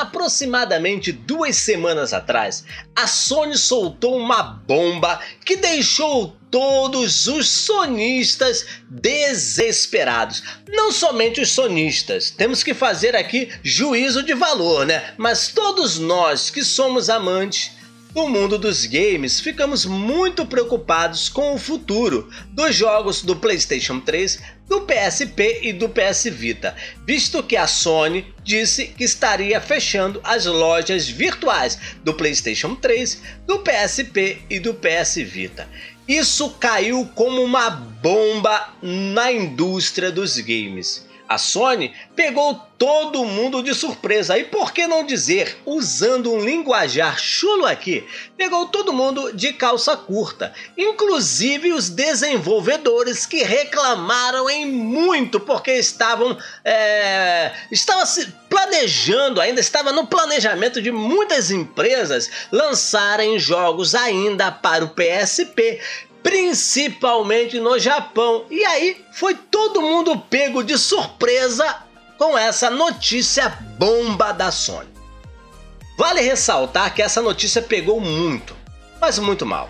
aproximadamente 2 semanas atrás, a Sony soltou uma bomba que deixou todos os sonistas desesperados. Não somente os sonistas, temos que fazer aqui juízo de valor, né? Mas todos nós que somos amantes do mundo dos games ficamos muito preocupados com o futuro dos jogos do PlayStation 3, do PSP e do PS Vita, visto que a Sony disse que estaria fechando as lojas virtuais do PlayStation 3, do PSP e do PS Vita. Isso caiu como uma bomba na indústria dos games. A Sony pegou todo mundo de surpresa e, por que não dizer, usando um linguajar chulo aqui, pegou todo mundo de calça curta, inclusive os desenvolvedores que reclamaram em muito porque estavam se planejando, ainda estava no planejamento de muitas empresas lançarem jogos ainda para o PSP, principalmente no Japão. E aí foi todo mundo pego de surpresa com essa notícia bomba da Sony. Vale ressaltar que essa notícia pegou muito, mas muito mal.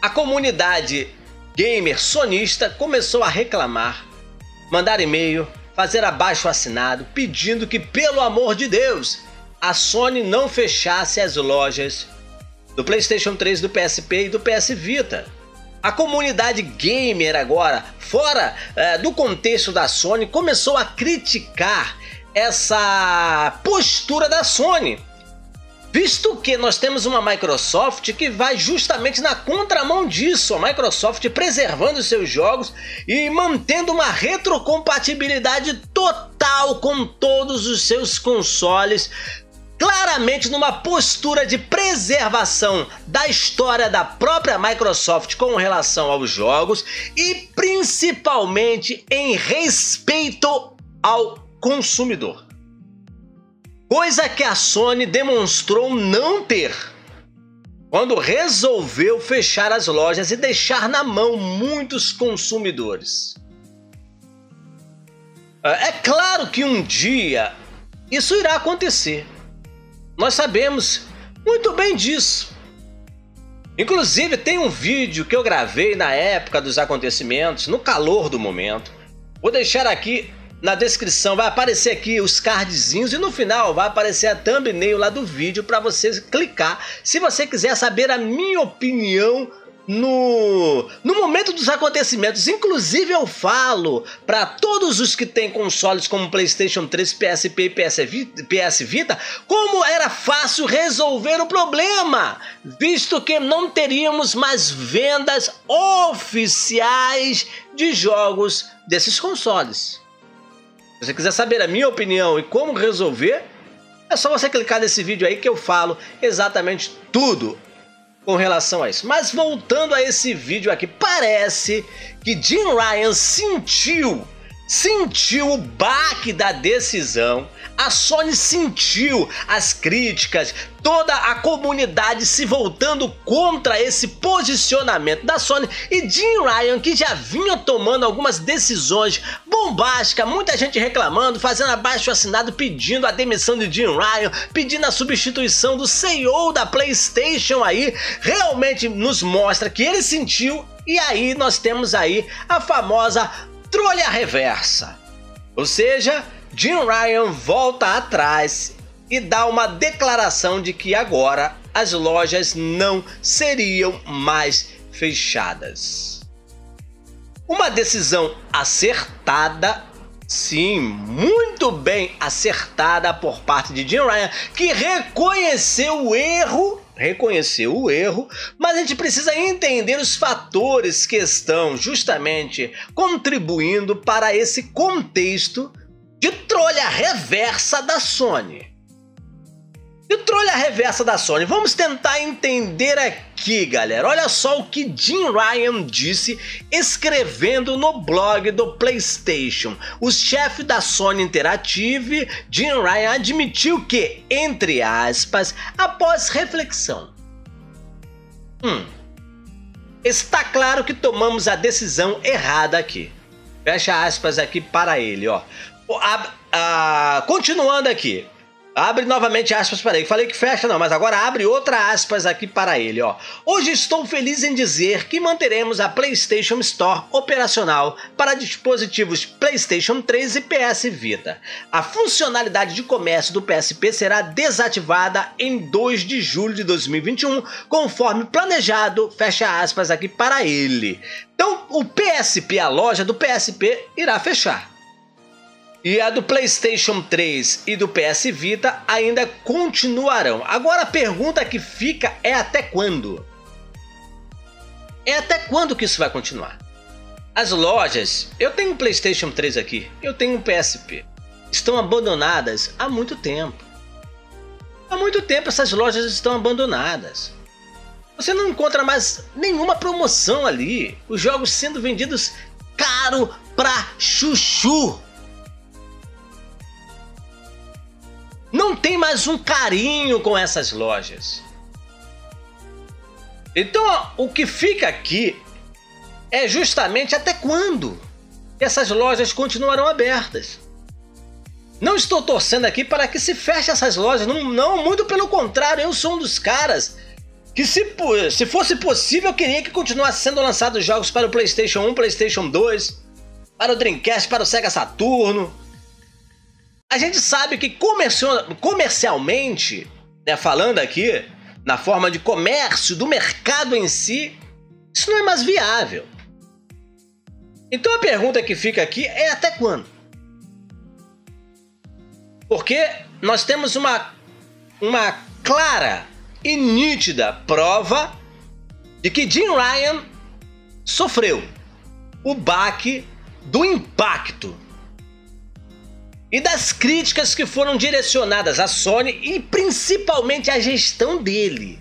A comunidade gamer sonista começou a reclamar, mandar e-mail, fazer abaixo-assinado pedindo que, pelo amor de Deus, a Sony não fechasse as lojas do PlayStation 3, do PSP e do PS Vita. A comunidade gamer agora, fora do contexto da Sony, começou a criticar essa postura da Sony, visto que nós temos uma Microsoft que vai justamente na contramão disso, a Microsoft preservando seus jogos e mantendo uma retrocompatibilidade total com todos os seus consoles, claramente numa postura de preservação da história da própria Microsoft com relação aos jogos e principalmente em respeito ao consumidor. Coisa que a Sony demonstrou não ter quando resolveu fechar as lojas e deixar na mão muitos consumidores. É claro que um dia isso irá acontecer. Nós sabemos muito bem disso. Inclusive tem um vídeo que eu gravei na época dos acontecimentos, no calor do momento. Vou deixar aqui na descrição, vai aparecer aqui os cardzinhos e no final vai aparecer a thumbnail lá do vídeo para você clicar se você quiser saber a minha opinião no momento dos acontecimentos. Inclusive eu falo para todos os que têm consoles como PlayStation 3, PSP e PS Vita como era fácil resolver o problema, visto que não teríamos mais vendas oficiais de jogos desses consoles. Se você quiser saber a minha opinião e como resolver, é só você clicar nesse vídeo aí que eu falo exatamente tudo com relação a isso. Mas voltando a esse vídeo aqui, parece que Jim Ryan sentiu o baque da decisão, a Sony sentiu as críticas, toda a comunidade se voltando contra esse posicionamento da Sony, e Jim Ryan, que já vinha tomando algumas decisões bombásticas, muita gente reclamando, fazendo abaixo-assinado, pedindo a demissão de Jim Ryan, pedindo a substituição do CEO da PlayStation aí, realmente nos mostra que ele sentiu, e aí nós temos aí a famosa trolha reversa. Ou seja, Jim Ryan volta atrás e dá uma declaração de que agora as lojas não seriam mais fechadas. Uma decisão acertada, sim, muito bem acertada por parte de Jim Ryan, que reconheceu o erro, mas a gente precisa entender os fatores que estão justamente contribuindo para esse contexto de trolha reversa da Sony. Vamos tentar entender aqui, galera. Olha só o que Jim Ryan disse escrevendo no blog do PlayStation. O chefe da Sony Interactive, Jim Ryan, admitiu que, entre aspas, após reflexão, está claro que tomamos a decisão errada aqui. Fecha aspas aqui para ele, ó. Continuando aqui. Abre novamente aspas para ele. Falei que fecha não, mas agora abre outra aspas aqui para ele, ó. Hoje estou feliz em dizer que manteremos a PlayStation Store operacional para dispositivos PlayStation 3 e PS Vita. A funcionalidade de comércio do PSP será desativada em 2 de julho de 2021, conforme planejado, fecha aspas aqui para ele. Então, o PSP, a loja do PSP, irá fechar. E a do PlayStation 3 e do PS Vita ainda continuarão. Agora a pergunta que fica é até quando? É até quando que isso vai continuar? As lojas, eu tenho um PlayStation 3 aqui, eu tenho um PSP, estão abandonadas há muito tempo. Há muito tempo essas lojas estão abandonadas. Você não encontra mais nenhuma promoção ali, os jogos sendo vendidos caro pra chuchu. Não tem mais um carinho com essas lojas. Então, o que fica aqui é justamente até quando essas lojas continuarão abertas. Não estou torcendo aqui para que se feche essas lojas, não, muito pelo contrário, eu sou um dos caras que se fosse possível eu queria que continuasse sendo lançados jogos para o PlayStation 1, PlayStation 2, para o Dreamcast, para o Sega Saturno. A gente sabe que comercialmente, né, falando aqui, na forma de comércio do mercado em si, isso não é mais viável. Então a pergunta que fica aqui é até quando? Porque nós temos uma clara e nítida prova de que Jim Ryan sofreu o baque do impacto e das críticas que foram direcionadas à Sony e principalmente à gestão dele.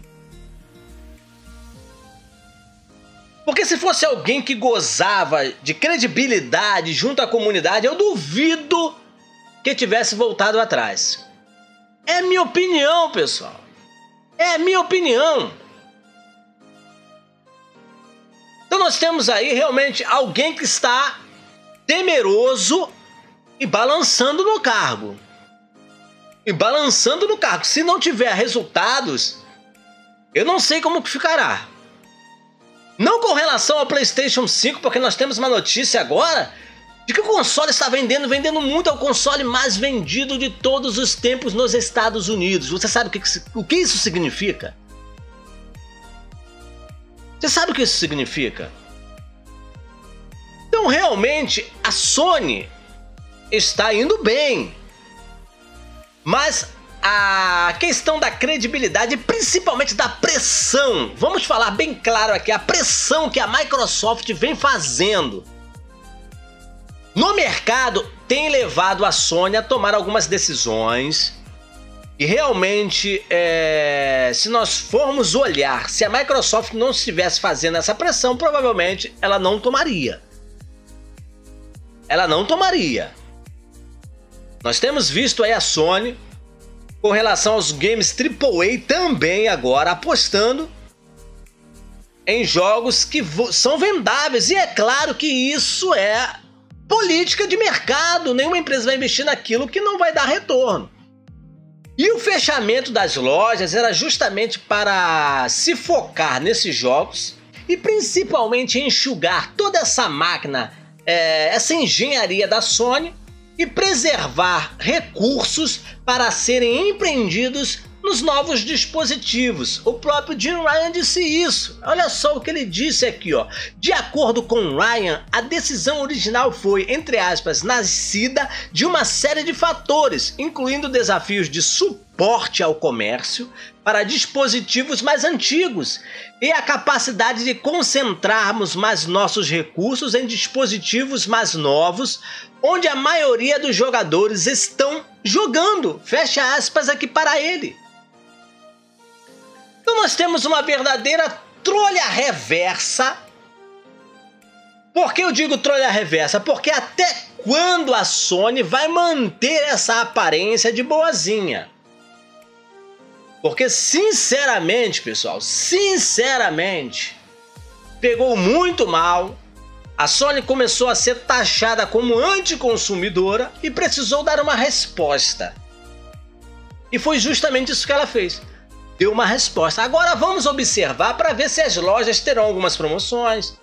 Porque se fosse alguém que gozava de credibilidade junto à comunidade, eu duvido que tivesse voltado atrás. É minha opinião, pessoal. É minha opinião. Então nós temos aí realmente alguém que está temeroso e balançando no cargo. Se não tiver resultados, eu não sei como que ficará. Não com relação ao PlayStation 5, porque nós temos uma notícia agora de que o console está vendendo muito, é o console mais vendido de todos os tempos nos Estados Unidos. Você sabe o que isso significa? Você sabe o que isso significa? Então realmente a Sony está indo bem, mas a questão da credibilidade, principalmente da pressão, vamos falar bem claro aqui, a pressão que a Microsoft vem fazendo no mercado tem levado a Sony a tomar algumas decisões e realmente, se nós formos olhar, se a Microsoft não estivesse fazendo essa pressão, provavelmente ela não tomaria. Ela não tomaria. Nós temos visto aí a Sony, com relação aos games AAA, também agora apostando em jogos que são vendáveis. E é claro que isso é política de mercado. Nenhuma empresa vai investir naquilo que não vai dar retorno. E o fechamento das lojas era justamente para se focar nesses jogos e principalmente enxugar toda essa máquina, essa engenharia da Sony, e preservar recursos para serem empreendidos nos novos dispositivos. O próprio Jim Ryan disse isso. Olha só o que ele disse aqui, ó. De acordo com Ryan, a decisão original foi, entre aspas, nascida de uma série de fatores, incluindo desafios de suporte ao comércio para dispositivos mais antigos e a capacidade de concentrarmos mais nossos recursos em dispositivos mais novos, onde a maioria dos jogadores estão jogando. Fecha aspas aqui para ele. Então nós temos uma verdadeira trolha reversa. Por que eu digo trolha reversa? Porque até quando a Sony vai manter essa aparência de boazinha? Porque sinceramente, pessoal, pegou muito mal. A Sony começou a ser taxada como anticonsumidora e precisou dar uma resposta. E foi justamente isso que ela fez. Deu uma resposta. Agora vamos observar para ver se as lojas terão algumas promoções,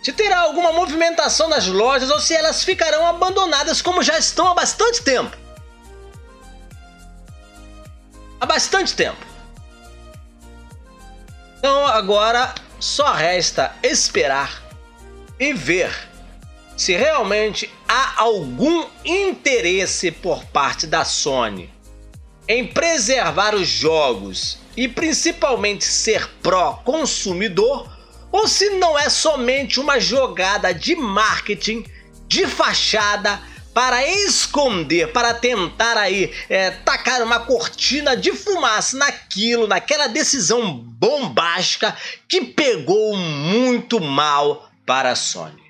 se terá alguma movimentação nas lojas ou se elas ficarão abandonadas como já estão há bastante tempo. Há bastante tempo. Então agora só resta esperar e ver se realmente há algum interesse por parte da Sony em preservar os jogos e principalmente ser pró-consumidor, ou se não é somente uma jogada de marketing, de fachada, para esconder, para tentar aí tacar uma cortina de fumaça naquela decisão bombástica que pegou muito mal para a Sony.